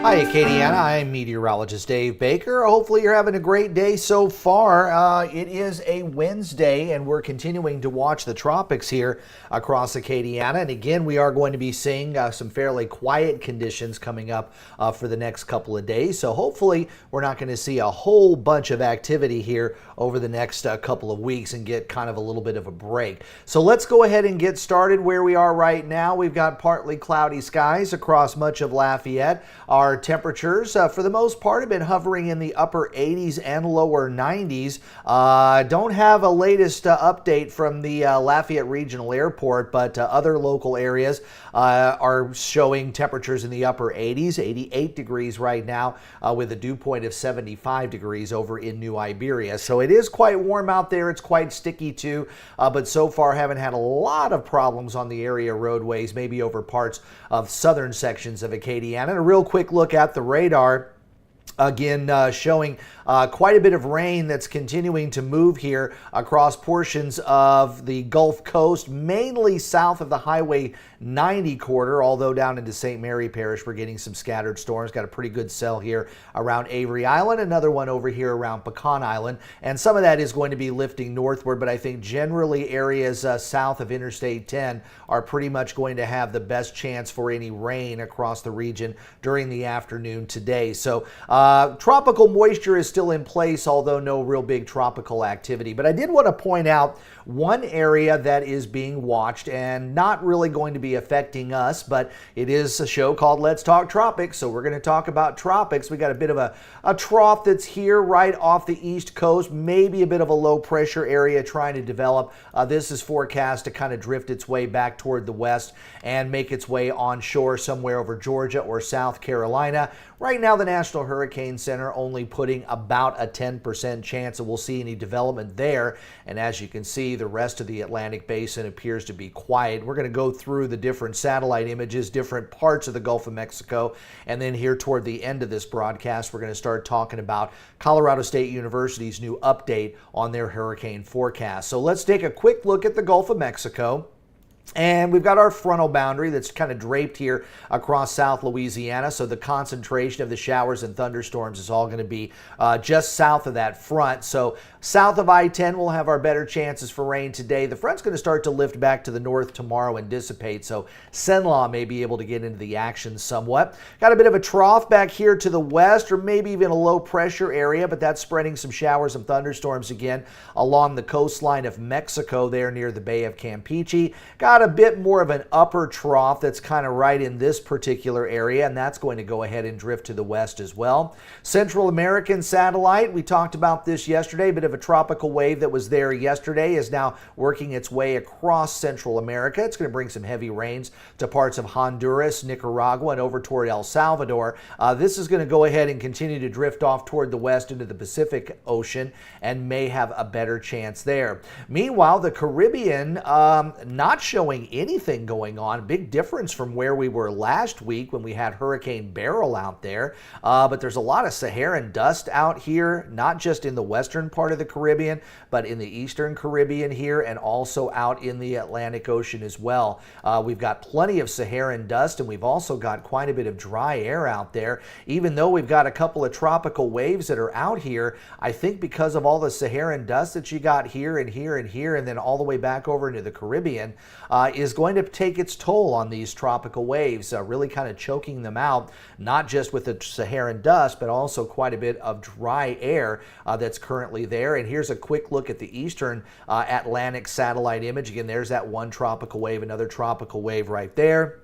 Hi Acadiana, I'm Meteorologist Dave Baker. Hopefully you're having a great day so far. It is a Wednesday and we're continuing to watch the tropics here across Acadiana. And again, we are going to be seeing some fairly quiet conditions coming up for the next couple of days. So hopefully we're not going to see a whole bunch of activity here over the next couple of weeks and get kind of a little bit of a break. So let's go ahead and get started where we are right now. We've got partly cloudy skies across much of Lafayette. Our temperatures, for the most part, have been hovering in the upper 80s and lower 90s. Don't have a latest update from the Lafayette Regional Airport, but other local areas are showing temperatures in the upper 80s, 88 degrees right now, with a dew point of 75 degrees over in New Iberia. So it is quite warm out there. It's quite sticky too, but so far haven't had a lot of problems on the area roadways, maybe over parts of southern sections of Acadiana. And a real quick look at the radar. Again, showing quite a bit of rain that's continuing to move here across portions of the Gulf Coast, mainly south of the Highway 90 corridor, although down into St. Mary Parish we're getting some scattered storms. Got a pretty good cell here around Avery Island, another one over here around Pecan Island, and some of that is going to be lifting northward, but I think generally areas south of Interstate 10 are pretty much going to have the best chance for any rain across the region during the afternoon today. So tropical moisture is still in place, although no real big tropical activity. But I did want to point out one area that is being watched and not really going to be affecting us, but it is a show called Let's Talk Tropics, so we're going to talk about tropics. We got a bit of a trough that's here right off the east coast, maybe a bit of a low pressure area trying to develop. This is forecast to kind of drift its way back toward the west and make its way onshore somewhere over Georgia or South Carolina. Right now, the National Hurricane Center only putting about a 10% chance that we'll see any development there. And as you can see, the rest of the Atlantic Basin appears to be quiet. We're going to go through the different satellite images, different parts of the Gulf of Mexico. And then here toward the end of this broadcast, we're going to start talking about Colorado State University's new update on their hurricane forecast. So let's take a quick look at the Gulf of Mexico. And we've got our frontal boundary that's kind of draped here across South Louisiana. So the concentration of the showers and thunderstorms is all going to be just south of that front. So south of I-10, we'll have our better chances for rain today. The front's going to start to lift back to the north tomorrow and dissipate. So Cenla may be able to get into the action somewhat. Got a bit of a trough back here to the west, or maybe even a low pressure area, but that's spreading some showers and thunderstorms again along the coastline of Mexico there near the Bay of Campeche. Got a bit more of an upper trough that's kind of right in this particular area, and that's going to go ahead and drift to the west as well. Central American satellite, we talked about this yesterday. A bit of a tropical wave that was there yesterday is now working its way across Central America. It's going to bring some heavy rains to parts of Honduras, Nicaragua, and over toward El Salvador. This is going to go ahead and continue to drift off toward the west into the Pacific Ocean and may have a better chance there. Meanwhile, the Caribbean not showing anything going on. Big difference from where we were last week when we had Hurricane Beryl out there. But there's a lot of Saharan dust out here, not just in the western part of the Caribbean, but in the eastern Caribbean here and also out in the Atlantic Ocean as well. We've got plenty of Saharan dust, and we've also got quite a bit of dry air out there. Even though we've got a couple of tropical waves that are out here, I think because of all the Saharan dust that you got here and here and here and then all the way back over into the Caribbean, is going to take its toll on these tropical waves, really kind of choking them out, not just with the Saharan dust, but also quite a bit of dry air that's currently there. And here's a quick look at the eastern Atlantic satellite image. Again, there's that one tropical wave, another tropical wave right there.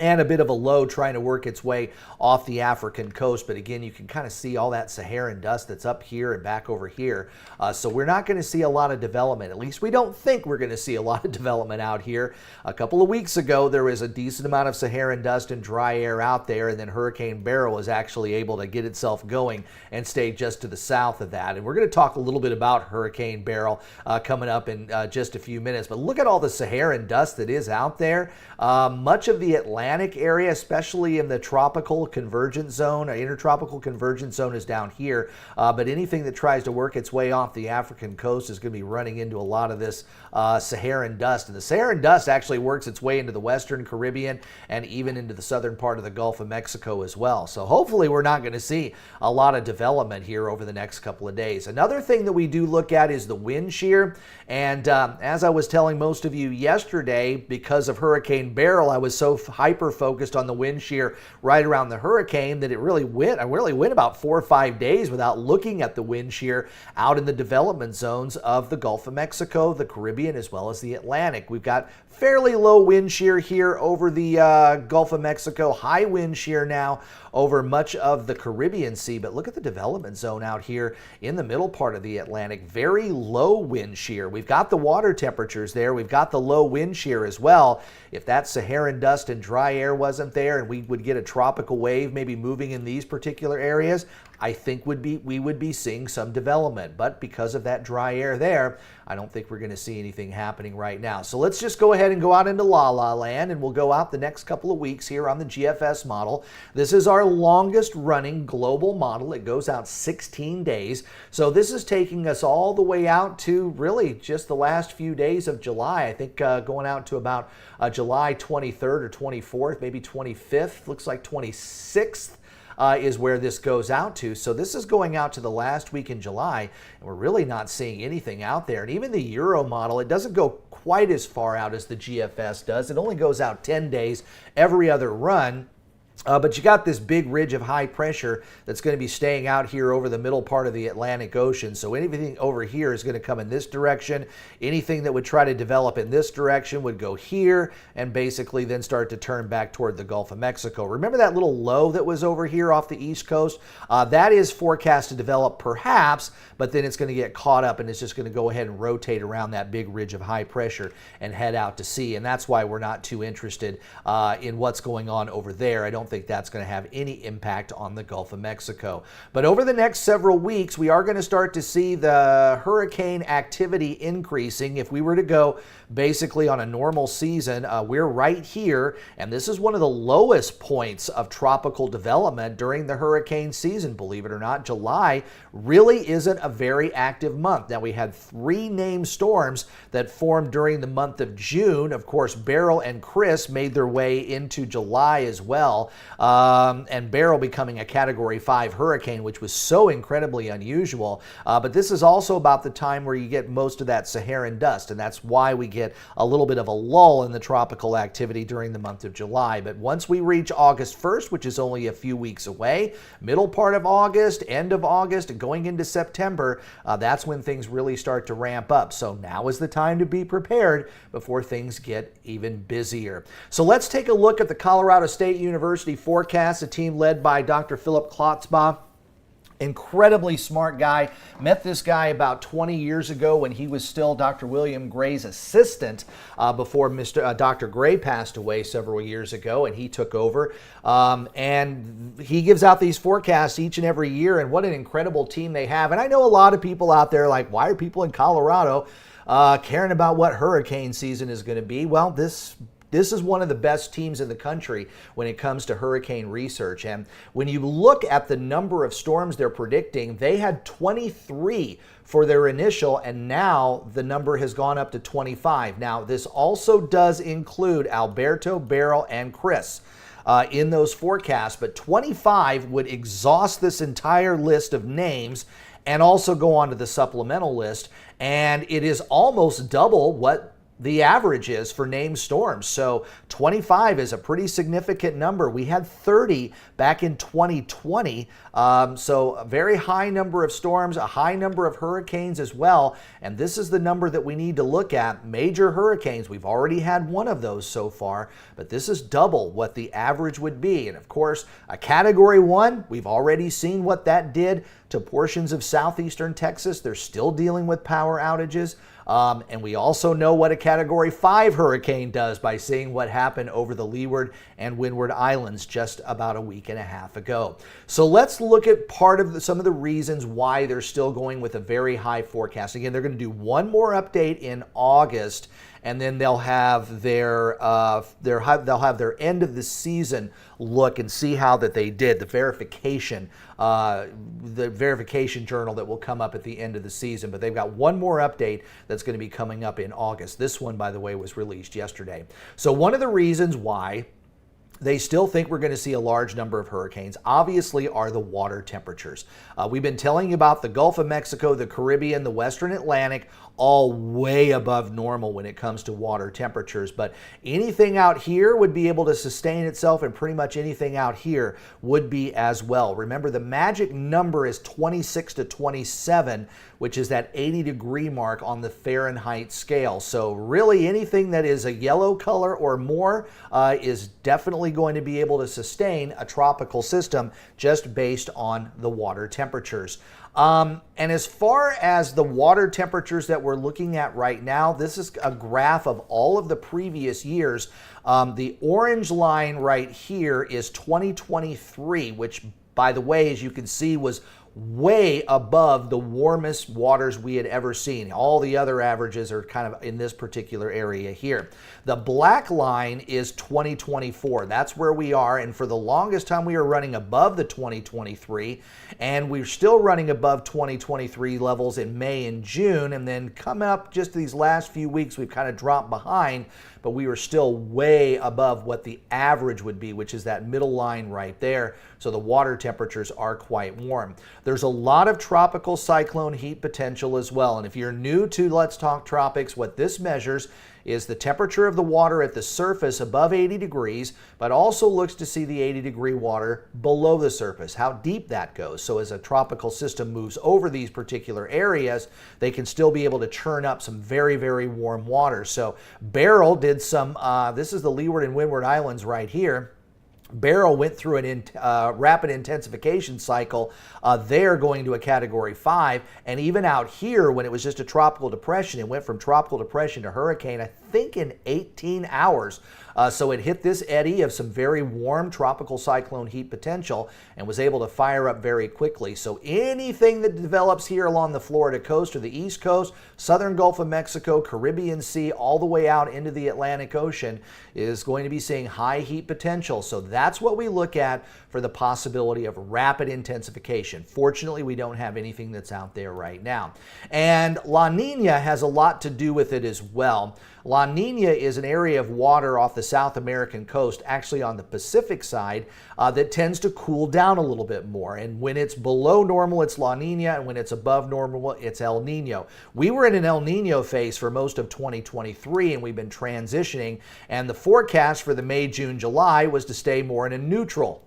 and a bit of a low trying to work its way off the African coast. But again, you can kind of see all that Saharan dust that's up here and back over here. So we're not going to see a lot of development. At least we don't think we're going to see a lot of development out here. A couple of weeks ago, there was a decent amount of Saharan dust and dry air out there, and then Hurricane Beryl was actually able to get itself going and stay just to the south of that. And we're going to talk a little bit about Hurricane Beryl coming up in just a few minutes. But look at all the Saharan dust that is out there. Much of the Atlantic area, especially in the tropical convergence zone, or intertropical convergence zone, is down here. But anything that tries to work its way off the African coast is going to be running into a lot of this Saharan dust. And the Saharan dust actually works its way into the Western Caribbean and even into the southern part of the Gulf of Mexico as well. So hopefully we're not going to see a lot of development here over the next couple of days. Another thing that we do look at is the wind shear. And as I was telling most of you yesterday, because of Hurricane Beryl, I was so hyper-focused on the wind shear right around the hurricane that I really went about 4 or 5 days without looking at the wind shear out in the development zones of the Gulf of Mexico, the Caribbean, as well as the Atlantic. We've got fairly low wind shear here over the Gulf of Mexico, high wind shear now over much of the Caribbean Sea. But look at the development zone out here in the middle part of the Atlantic. Very low wind shear. We've got the water temperatures there. We've got the low wind shear as well. If that Saharan dust and dry air wasn't there and we would get a tropical wave maybe moving in these particular areas, I think we would be seeing some development. But because of that dry air there, I don't think we're going to see anything happening right now. So let's just go ahead and go out into La La Land, and we'll go out the next couple of weeks here on the GFS model. This is our longest running global model. It goes out 16 days. So this is taking us all the way out to really just the last few days of July. I think going out to about July 23rd or 24th, maybe 25th, looks like 26th. Is where this goes out to. So this is going out to the last week in July, and we're really not seeing anything out there. And even the Euro model, it doesn't go quite as far out as the GFS does. It only goes out 10 days every other run. But you got this big ridge of high pressure that's going to be staying out here over the middle part of the Atlantic Ocean. So anything over here is going to come in this direction. Anything that would try to develop in this direction would go here and basically then start to turn back toward the Gulf of Mexico. Remember that little low that was over here off the East Coast? That is forecast to develop perhaps, but then it's going to get caught up and it's just going to go ahead and rotate around that big ridge of high pressure and head out to sea. And that's why we're not too interested in what's going on over there. I don't think that's going to have any impact on the Gulf of Mexico. But over the next several weeks, we are going to start to see the hurricane activity increasing. If we were to go basically on a normal season, we're right here, and this is one of the lowest points of tropical development during the hurricane season, believe it or not. July really isn't a very active month. Now, we had 3 named storms that formed during the month of June. Of course, Beryl and Chris made their way into July as well. And Beryl becoming a Category 5 hurricane, which was so incredibly unusual. But this is also about the time where you get most of that Saharan dust, and that's why we get a little bit of a lull in the tropical activity during the month of July. But once we reach August 1st, which is only a few weeks away, middle part of August, end of August, and going into September, that's when things really start to ramp up. So now is the time to be prepared before things get even busier. So let's take a look at the Colorado State University forecast, a team led by Dr. Philip Klotzbaugh. Incredibly smart guy. Met this guy about 20 years ago when he was still Dr. William Gray's assistant before Dr. Gray passed away several years ago, and he took over. And he gives out these forecasts each and every year, and what an incredible team they have. And I know a lot of people out there like, why are people in Colorado caring about what hurricane season is going to be? Well, this is one of the best teams in the country when it comes to hurricane research. And when you look at the number of storms they're predicting, they had 23 for their initial, and now the number has gone up to 25. Now, this also does include Alberto, Beryl, and Chris in those forecasts, but 25 would exhaust this entire list of names and also go on to the supplemental list. And it is almost double what the average is for named storms. So 25 is a pretty significant number. We had 30 back in 2020. So a very high number of storms, a high number of hurricanes as well. And this is the number that we need to look at. Major hurricanes, we've already had one of those so far, but this is double what the average would be. And of course, a Category 1, we've already seen what that did to portions of southeastern Texas. They're still dealing with power outages. And we also know what a Category 5 hurricane does by seeing what happened over the Leeward and Windward Islands just about a week and a half ago. So let's look at some of the reasons why they're still going with a very high forecast. Again, they're going to do one more update in August, and then they'll have their end of the season look and see how that they did, the verification journal that will come up at the end of the season. But they've got one more update that's going to be coming up in August. This one, by the way, was released yesterday. So one of the reasons why they still think we're going to see a large number of hurricanes, obviously, are the water temperatures. We've been telling you about the Gulf of Mexico, the Caribbean, the Western Atlantic, all way above normal when it comes to water temperatures. But anything out here would be able to sustain itself, and pretty much anything out here would be as well. Remember, the magic number is 26 to 27, which is that 80-degree mark on the Fahrenheit scale. So really anything that is a yellow color or more is definitely going to be able to sustain a tropical system just based on the water temperatures. And as far as the water temperatures that we're looking at right now, this is a graph of all of the previous years. The orange line right here is 2023, which, by the way, as you can see, was way above the warmest waters we had ever seen. All the other averages are kind of in this particular area here. The black line is 2024. That's where we are. And for the longest time, we were running above the 2023. And we're still running above 2023 levels in May and June. And then coming up just these last few weeks, we've kind of dropped behind. But we were still way above what the average would be, which is that middle line right there. So the water temperatures are quite warm. There's a lot of tropical cyclone heat potential as well. And if you're new to Let's Talk Tropics, what this measures is the temperature of the water at the surface above 80 degrees, but also looks to see the 80-degree water below the surface, how deep that goes. So as a tropical system moves over these particular areas, they can still be able to churn up some very, very warm water. So Beryl did some, this is the Leeward and Windward Islands right here. Beryl went through a rapid intensification cycle there, going to a Category 5. And even out here, when it was just a tropical depression, it went from tropical depression to hurricane, I think, in 18 hours. So it hit this eddy of some very warm tropical cyclone heat potential and was able to fire up very quickly. So anything that develops here along the Florida coast or the East Coast, southern Gulf of Mexico, Caribbean Sea, all the way out into the Atlantic Ocean is going to be seeing high heat potential. So that's what we look at for the possibility of rapid intensification. Fortunately, we don't have anything that's out there right now. And La Nina has a lot to do with it as well. La Nina is an area of water off the South American coast, actually on the Pacific side, that tends to cool down a little bit more. And when it's below normal, it's La Nina, and when it's above normal, it's El Nino. We were in an El Nino phase for most of 2023, and we've been transitioning, and the forecast for the May, June, July was to stay more in a neutral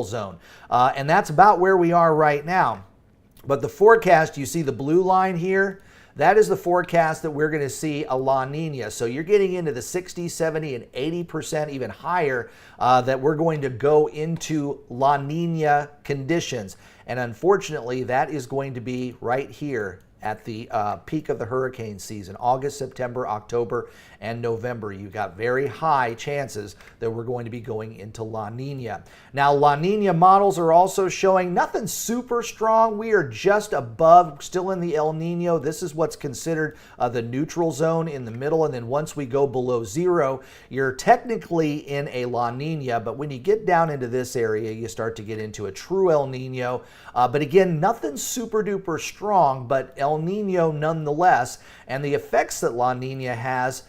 zone. And that's about where we are right now. But the forecast, you see the blue line here? That is the forecast that we're going to see a La Nina. So you're getting into the 60, 70, and 80%, even higher, that we're going to go into La Nina conditions. And unfortunately, that is going to be right here at the peak of the hurricane season, August, September, October, and November. You've got very high chances that we're going to be going into La Nina. Now, La Nina models are also showing nothing super strong. We are just above, still in the El Nino. This is what's considered the neutral zone in the middle. And then once we go below zero, you're technically in a La Nina. But when you get down into this area, you start to get into a true El Nino. But again, nothing super duper strong, but El Nino nonetheless. And the effects that La Nina has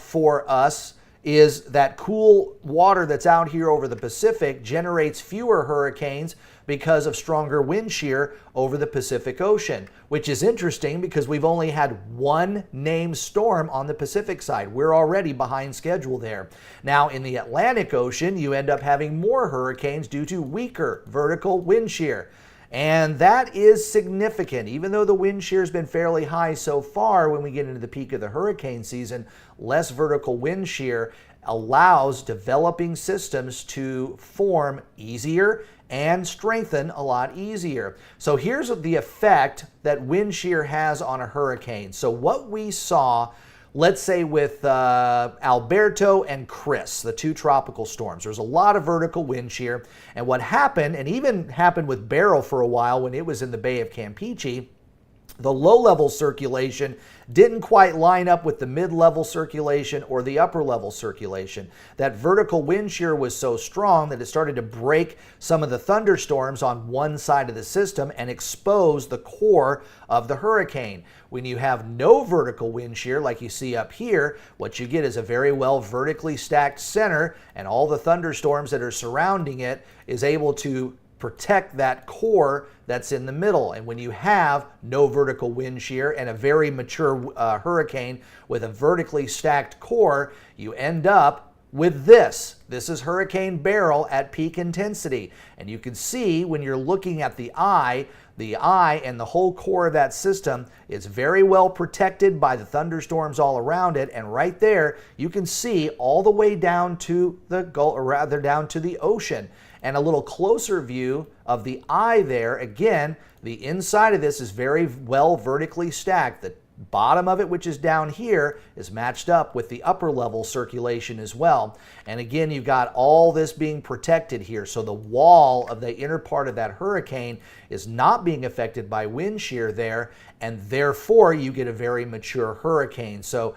for us is that cool water that's out here over the Pacific generates fewer hurricanes because of stronger wind shear over the Pacific Ocean, which is interesting because we've only had one named storm on the Pacific side. We're already behind schedule there. Now in the Atlantic Ocean, you end up having more hurricanes due to weaker vertical wind shear. And that is significant. Even though the wind shear has been fairly high so far, when we get into the peak of the hurricane season, less vertical wind shear allows developing systems to form easier and strengthen a lot easier. So here's the effect that wind shear has on a hurricane. So what we saw, let's say with Alberto and Chris, the two tropical storms, there's a lot of vertical wind shear. And what happened, and even happened with Beryl for a while when it was in the Bay of Campeche, the low-level circulation didn't quite line up with the mid-level circulation or the upper-level circulation. That vertical wind shear was so strong that it started to break some of the thunderstorms on one side of the system and expose the core of the hurricane. When you have no vertical wind shear like you see up here, what you get is a very well vertically stacked center, and all the thunderstorms that are surrounding it is able to protect that core that's in the middle. And when you have no vertical wind shear and a very mature hurricane with a vertically stacked core, you end up with this. This is Hurricane Beryl at peak intensity. And you can see when you're looking at the eye and the whole core of that system is very well protected by the thunderstorms all around it. And right there, you can see all the way down to the Gulf, or rather down to the ocean. And a little closer view of the eye there, again, the inside of this is very well vertically stacked. The bottom of it, which is down here, is matched up with the upper level circulation as well. And again, you've got all this being protected here. So the wall of the inner part of that hurricane is not being affected by wind shear there, and therefore you get a very mature hurricane. So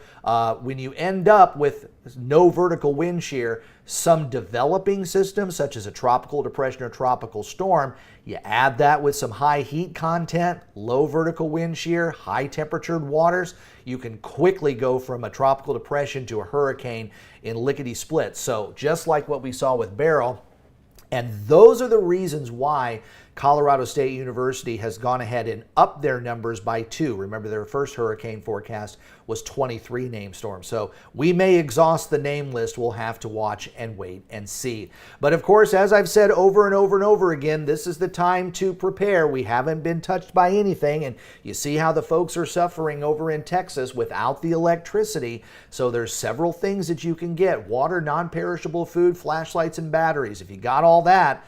when you end up with no vertical wind shear, some developing systems such as a tropical depression or tropical storm, you add that with some high heat content, low vertical wind shear, high temperatured waters, you can quickly go from a tropical depression to a hurricane in lickety split. So just like what we saw with Beryl, and those are the reasons why Colorado State University has gone ahead and upped their numbers by 2. Remember, their first hurricane forecast was 23 named storms. So we may exhaust the name list. We'll have to watch and wait and see. But of course, as I've said over and over and over again, this is the time to prepare. We haven't been touched by anything, and you see how the folks are suffering over in Texas without the electricity. So there's several things that you can get: water, non-perishable food, flashlights, and batteries. If you got all that,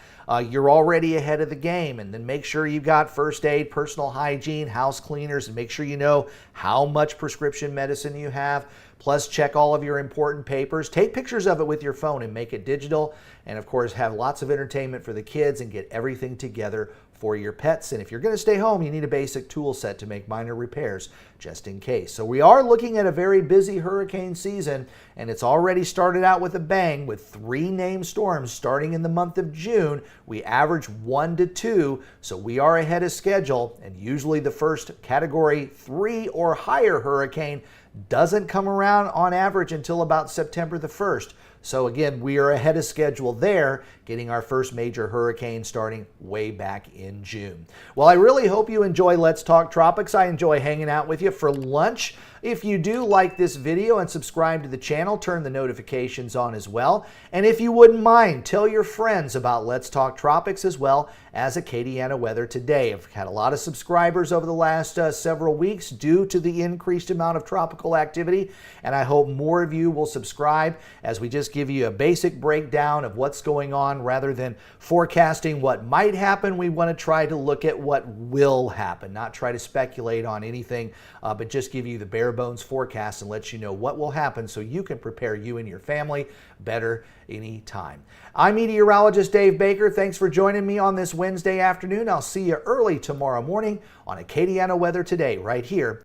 you're already ahead of the game. And then make sure you've got first aid, personal hygiene, house cleaners, and make sure you know how much prescription medicine you have. Plus, check all of your important papers. Take pictures of it with your phone and make it digital. And of course, have lots of entertainment for the kids and get everything together for your pets. And if you're going to stay home, you need a basic tool set to make minor repairs just in case. So we are looking at a very busy hurricane season, and it's already started out with a bang with 3 named storms starting in the month of June. We average 1 to 2, so we are ahead of schedule. And usually the first category 3 or higher hurricane doesn't come around on average until about September the 1st. So again, we are ahead of schedule there, getting our first major hurricane starting way back in June. Well, I really hope you enjoy Let's Talk Tropics. I enjoy hanging out with you for lunch. If you do like this video and subscribe to the channel, turn the notifications on as well. And if you wouldn't mind, tell your friends about Let's Talk Tropics as well as Acadiana Weather Today. I've had a lot of subscribers over the last several weeks due to the increased amount of tropical activity, and I hope more of you will subscribe as we just give you a basic breakdown of what's going on rather than forecasting what might happen. We want to try to look at what will happen, not try to speculate on anything, but just give you the bare bones forecast and let you know what will happen so you can prepare you and your family better anytime. I'm Meteorologist Dave Baker. Thanks for joining me on this Wednesday afternoon. I'll see you early tomorrow morning on Acadiana Weather Today right here